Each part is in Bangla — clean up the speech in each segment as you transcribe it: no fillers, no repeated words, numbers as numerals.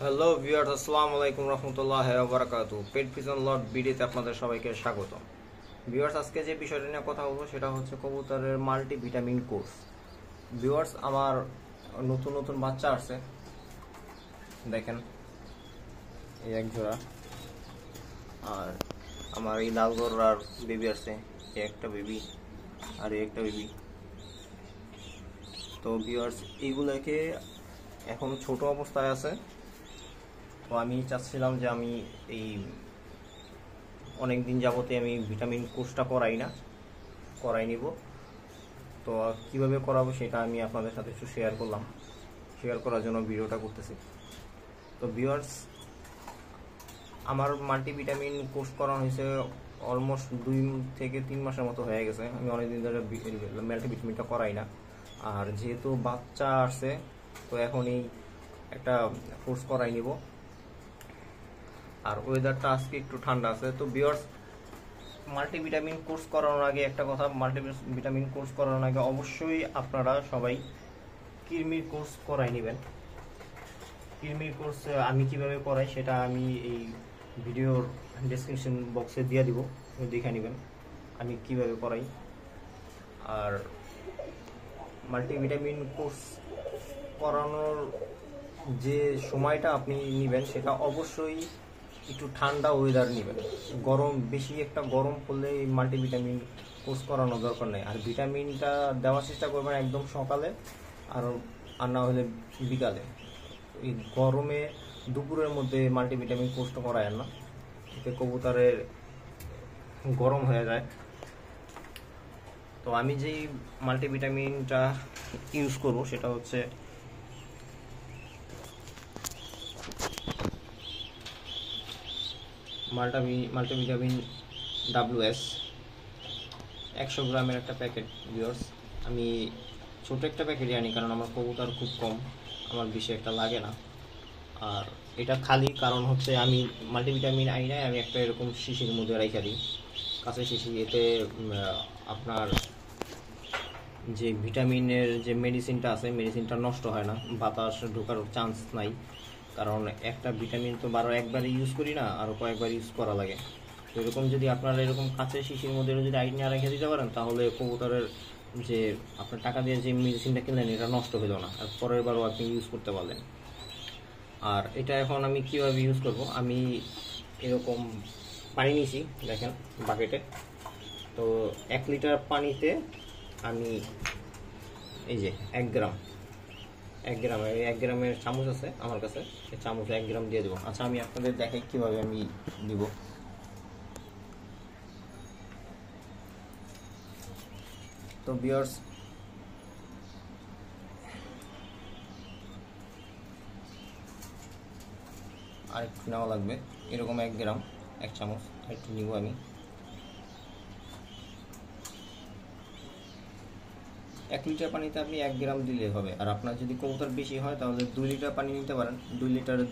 হ্যালো ভিউয়ার্স, আসসালামু আলাইকুম রহমতুল্লাহি ওয়া বারাকাতুহু। পেট ভিশন লট বিডিতে আপনাদের সবাইকে স্বাগত। ভিউয়ার্স, আজকে যে বিষয়টা নিয়ে কথা বলবো সেটা হচ্ছে কবুতরের মাল্টিভিটামিন কোর্স। ভিউয়ার্স, আমার নতুন নতুন বাচ্চা আসছে, দেখেন এই এক জোড়া, আর আমার এই লাল গররার বেবি আসছে, এই একটা বেবি আর এই একটা বেবি। তো ভিউয়ার্স, এইগুলোকে এখন ছোট অবস্থায় আছে। তো আমি চাচ্ছিলাম যে আমি এই অনেক দিন যাবতে আমি ভিটামিন কোর্সটা করাই নিব। তো কিভাবে করাবো সেটা আমি আপনাদের সাথে একটু শেয়ার করার জন্য ভিডিওটা করতেছি। তো ভিউয়ার্স, আমার মাল্টিভিটামিন কোর্স করানো হয়েছে অলমোস্ট 2 থেকে 3 মাসের মতো হয়ে গেছে। আমি অনেকদিন ধরে মাল্টিভিটামিনটা করাই না, আর যেহেতু বাচ্চা আসছে তো এখন এই একটা কোর্স করাই নিব। আর ওয়েদারটা আজকে একটু ঠান্ডা আছে। তো ভিউয়ার্স, মাল্টিভিটামিন কোর্স করানোর আগে একটা কথা, মাল্টিভিটামিন কোর্স করানোর আগে অবশ্যই আপনারা সবাই কৃমির কোর্স করাই নেবেন। কৃমির কোর্স আমি কিভাবে করাই সেটা আমি এই ভিডিওর ডেসক্রিপশন বক্সে দিয়ে দিব, দেখে নেবেন আমি কিভাবে করাই। আর মাল্টিভিটামিন কোর্স করানোর যে সময়টা আপনি নেবেন সেটা অবশ্যই একটু ঠান্ডা ওয়েদার নেবেন। বেশি একটা গরম পড়লে এই মাল্টিভিটামিন কোর্স করানো দরকার নেই। আর ভিটামিনটা দেওয়ার চেষ্টা করবেন একদম সকালে, আর না হলে বিকালে। এই গরমে দুপুরের মধ্যে মাল্টিভিটামিন কোর্সটা করায় না, এতে কবুতরের গরম হয়ে যায়। তো আমি যেই মাল্টিভিটামিনটা ইউজ করব সেটা হচ্ছে মাল্টিভিটামিন WS 100 গ্রামের একটা প্যাকেট। ভিউয়ার্স, আমি ছোট একটা প্যাকেটই আনি, কারণ আমার কবুতর খুব কম, আমার বেশি একটা লাগে না। আর এটা খালি কারণ হচ্ছে আমি মাল্টিভিটামিন আনি নাই, আমি একটা এরকম শিশির মধ্যে রেখে দিই, কাঁচা শিশি। এতে আপনার যে ভিটামিনের যে মেডিসিনটা আছে, মেডিসিনটা নষ্ট হয় না, বাতাস ঢোকার চান্স নাই। কারণ একটা ভিটামিন তো একবারে ইউজ করি না, আরও কয়েকবার ইউজ করা লাগে। তো এরকম যদি আপনারা এরকম কাঁচা শিশির মধ্যে যদি আইডিয়া রেখে দিতে পারেন, তাহলে কবুতরের যে আপনার টাকা দিয়ে যে মেডিসিনটা কিনলেন এটা নষ্ট হলো না, আর পরের বারও আপনি ইউজ করতে পারলেন। আর এটা এখন আমি কিভাবে ইউজ করব, আমি এরকম পানি নিয়েছি, দেখেন বাকেটে। তো 1 লিটার পানিতে আমি এই যে 1 গ্রামের চামচ আছে আমার কাছে, এই চামচে 1 গ্রাম দিয়ে দেবো। আচ্ছা, আমি আপনাদের দেখাই কিভাবে আমি দিব। তো ভিউয়ার্স, আর একটু নেওয়া লাগবে, এরকম 1 গ্রাম 1 চামচ একটু নিব আমি। 1 লিটার পানিতে আপনি 1 গ্রাম দিলে হবে। আর আপনার যদি কবুতর বেশি হয় তাহলে 2 লিটার পানি নিতে পারেন, 2 লিটারে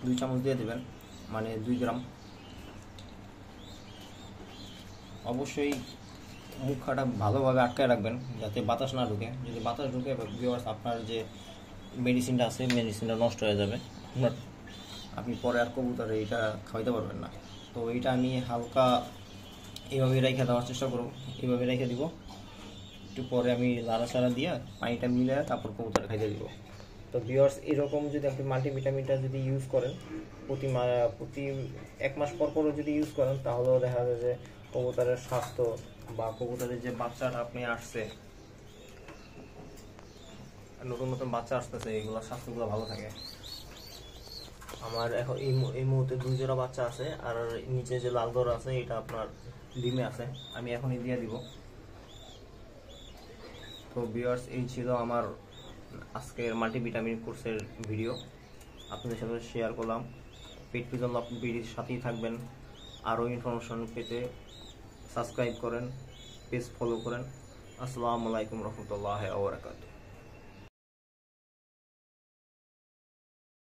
2 চামচ দিয়ে দেবেন, মানে 2 গ্রাম। অবশ্যই মুখটা ভালোভাবে আটকায় রাখবেন যাতে বাতাস না ঢুকে। যদি বাতাস ঢুকে ভিউয়ার্স, আপনার যে মেডিসিনটা আছে মেডিসিনটা নষ্ট হয়ে যাবে, আপনি পরে আর কবুতরে এটা খাওয়াইতে পারবেন না। তো এইটা আমি হালকা এইভাবে রেখে দেওয়ার চেষ্টা করব, এইভাবে রেখে দিব। একটু পরে আমি লাড়াচাড়া দিয়ে পানিটা মিলে তারপর কবুতর খাইতে দিব। তো ভিউয়ার্স, এরকম যদি আপনি মাল্টিভিটামিনটা যদি ইউজ করেন প্রতি 1 মাস পরও যদি ইউজ করেন, তাহলেও দেখা যায় যে কবুতরের স্বাস্থ্য বা কবুতরের যে বাচ্চাটা আপনি আসছে, নতুন নতুন বাচ্চা আসতেছে, এগুলোর স্বাস্থ্যগুলো ভালো থাকে। আমার এখন এই মুহূর্তে 2 জোড়া বাচ্চা আছে, আর নিচে যে লাল গড় আছে এটা আপনার ডিমে আছে, আমি এখনই দিয়ে দিব। তো ভিউয়ার্স, এই ছিল আমার আজকের মাল্টিভিটামিন কোর্সের ভিডিও, আপনাদের সাথে শেয়ার করলাম। পেট ভিশন বিডির সাথেই থাকবেন। আরও ইনফরমেশন পেতে সাবস্ক্রাইব করেন, পেজ ফলো করেন। আসসালামু আলাইকুম রহমতুল্লাহি ওয়া বারাকাতুহু।